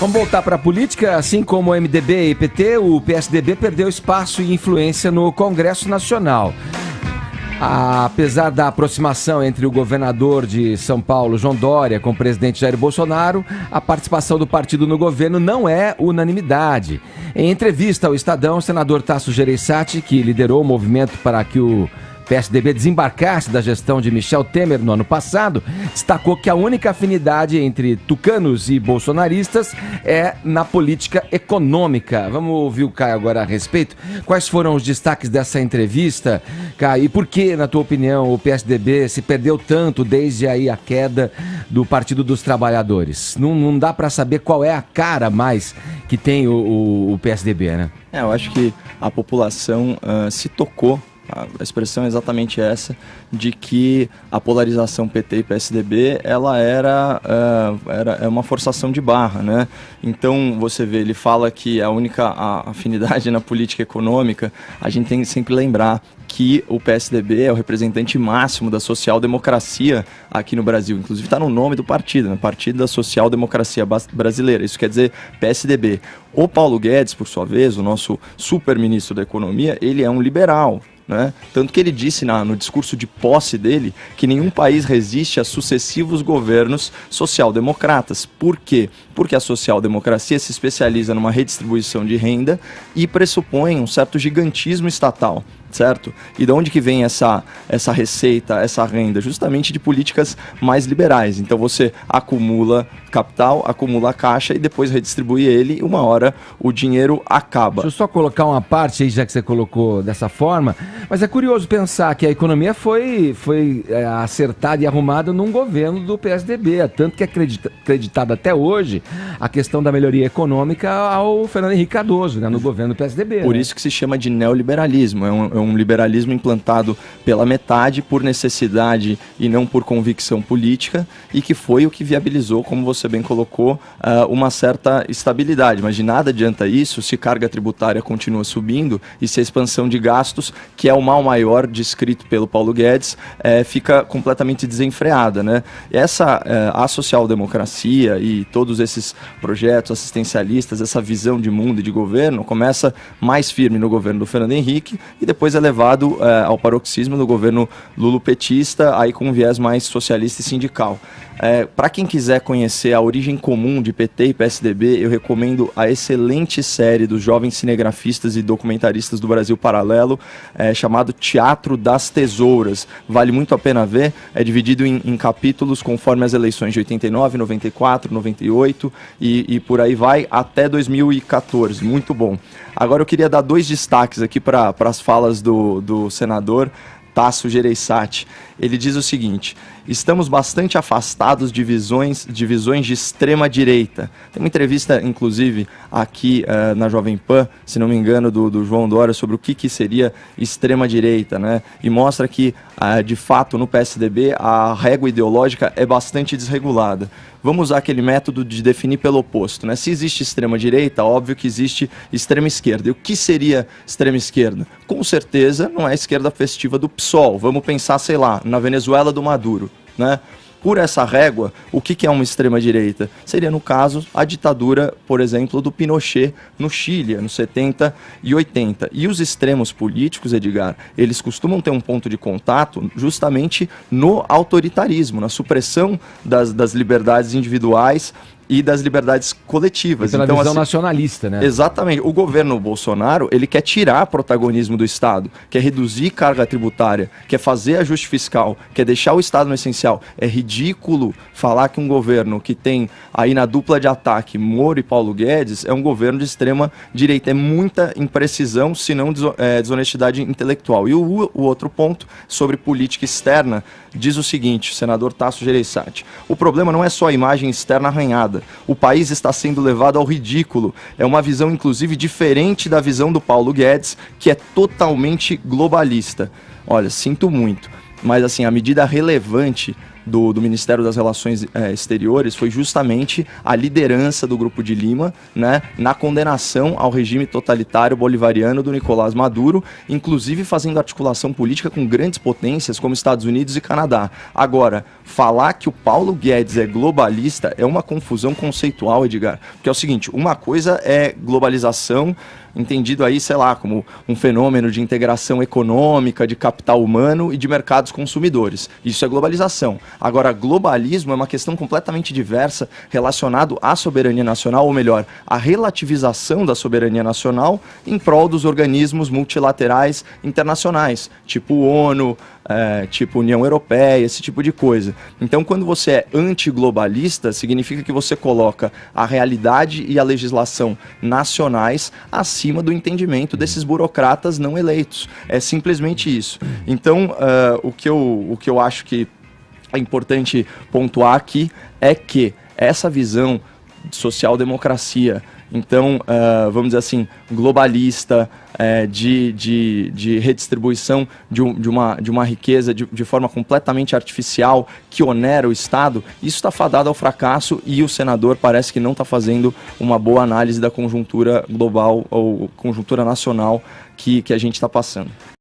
Vamos voltar para a política. Assim como o MDB e PT, o PSDB perdeu espaço e influência no Congresso Nacional. Apesar da aproximação entre o governador de São Paulo, João Dória, com o presidente Jair Bolsonaro, a participação do partido no governo não é unanimidade. Em entrevista ao Estadão, o senador Tasso Gereissati, que liderou o movimento para que o PSDB desembarcasse da gestão de Michel Temer no ano passado, destacou que a única afinidade entre tucanos e bolsonaristas é na política econômica. Vamos ouvir o Caio agora a respeito. Quais foram os destaques dessa entrevista, Caio? E por que, na tua opinião, o PSDB se perdeu tanto desde aí a queda do Partido dos Trabalhadores? Não dá para saber qual é a cara mais que tem o PSDB, né? Eu acho que a população se tocou. A expressão é exatamente essa, de que a polarização PT e PSDB, ela era uma forçação de barra, né? Então, você vê, ele fala que a única afinidade na política econômica, a gente tem que sempre lembrar que o PSDB é o representante máximo da social-democracia aqui no Brasil. Inclusive está no nome do partido, né? Partido da Social-Democracia Brasileira. Isso quer dizer PSDB. O Paulo Guedes, por sua vez, o nosso super-ministro da Economia, ele é um liberal. Né? Tanto que ele disse no discurso de posse dele que nenhum país resiste a sucessivos governos social-democratas. Por quê? Porque a social-democracia se especializa numa redistribuição de renda e pressupõe um certo gigantismo estatal, certo? E de onde que vem essa receita, essa renda? Justamente de políticas mais liberais. Então você acumula capital, acumula caixa e depois redistribui ele e uma hora o dinheiro acaba. Deixa eu só colocar uma parte aí, já que você colocou dessa forma, mas é curioso pensar que a economia foi acertada e arrumada num governo do PSDB, tanto que é acreditado até hoje a questão da melhoria econômica ao Fernando Henrique Cardoso, né, no governo do PSDB. Por né? isso que se chama de neoliberalismo, é um liberalismo implantado pela metade por necessidade e não por convicção política, e que foi o que viabilizou, como você bem colocou, uma certa estabilidade. Mas de nada adianta isso se carga tributária continua subindo e se a expansão de gastos, que é o mal maior descrito pelo Paulo Guedes, fica completamente desenfreada, né? A social-democracia e todos esses projetos assistencialistas, essa visão de mundo e de governo, começa mais firme no governo do Fernando Henrique e depois é levado ao paroxismo do governo lulopetista, aí com um viés mais socialista e sindical. Para quem quiser conhecer a origem comum de PT e PSDB, eu recomendo a excelente série dos jovens cinegrafistas e documentaristas do Brasil Paralelo, chamado Teatro das Tesouras. Vale muito a pena ver, é dividido em capítulos conforme as eleições de 89, 94, 98 e por aí vai até 2014, muito bom. Agora eu queria dar 2 destaques aqui para as falas do senador Tasso Gereissati. Ele diz o seguinte: estamos bastante afastados de visões de extrema direita. Tem uma entrevista, inclusive, aqui na Jovem Pan, se não me engano, do João Dória, sobre o que seria extrema direita, né? E mostra que, de fato, no PSDB, a régua ideológica é bastante desregulada. Vamos usar aquele método de definir pelo oposto, né? Se existe extrema direita, óbvio que existe extrema esquerda. E o que seria extrema esquerda? Com certeza não é a esquerda festiva do PSOL. Vamos pensar, sei lá, na Venezuela do Maduro, né? Por essa régua, o que é uma extrema-direita? Seria, no caso, a ditadura, por exemplo, do Pinochet no Chile, nos 70 e 80. E os extremos políticos, Edgar, eles costumam ter um ponto de contato justamente no autoritarismo, na supressão das liberdades individuais e das liberdades coletivas. E pela visão nacionalista, né? Exatamente. O governo Bolsonaro, ele quer tirar protagonismo do Estado, quer reduzir carga tributária, quer fazer ajuste fiscal, quer deixar o Estado no essencial. É ridículo falar que um governo que tem aí na dupla de ataque Moro e Paulo Guedes é um governo de extrema direita. É muita imprecisão, se não desonestidade intelectual. E o outro ponto sobre política externa diz o seguinte, o senador Tasso Gereissati: o problema não é só a imagem externa arranhada. O país está sendo levado ao ridículo. É uma visão, inclusive, diferente da visão do Paulo Guedes, que é totalmente globalista. Olha, sinto muito, mas assim, a medida relevante do Ministério das Relações Exteriores foi justamente a liderança do Grupo de Lima, né, na condenação ao regime totalitário bolivariano do Nicolás Maduro, inclusive fazendo articulação política com grandes potências como Estados Unidos e Canadá. Agora, falar que o Paulo Guedes é globalista é uma confusão conceitual, Edgar, porque é o seguinte, uma coisa é globalização, entendido aí, sei lá, como um fenômeno de integração econômica, de capital humano e de mercados consumidores. Isso é globalização. Agora, globalismo é uma questão completamente diversa relacionado à soberania nacional, ou melhor, à relativização da soberania nacional em prol dos organismos multilaterais internacionais, tipo ONU, tipo União Europeia, esse tipo de coisa. Então, quando você é antiglobalista, significa que você coloca a realidade e a legislação nacionais acima do entendimento desses burocratas não eleitos. É simplesmente isso. Então, o que eu acho que é importante pontuar aqui é que essa visão de social-democracia, então, vamos dizer assim, globalista, de redistribuição de uma riqueza de forma completamente artificial que onera o Estado, isso está fadado ao fracasso e o senador parece que não está fazendo uma boa análise da conjuntura global ou conjuntura nacional que a gente está passando.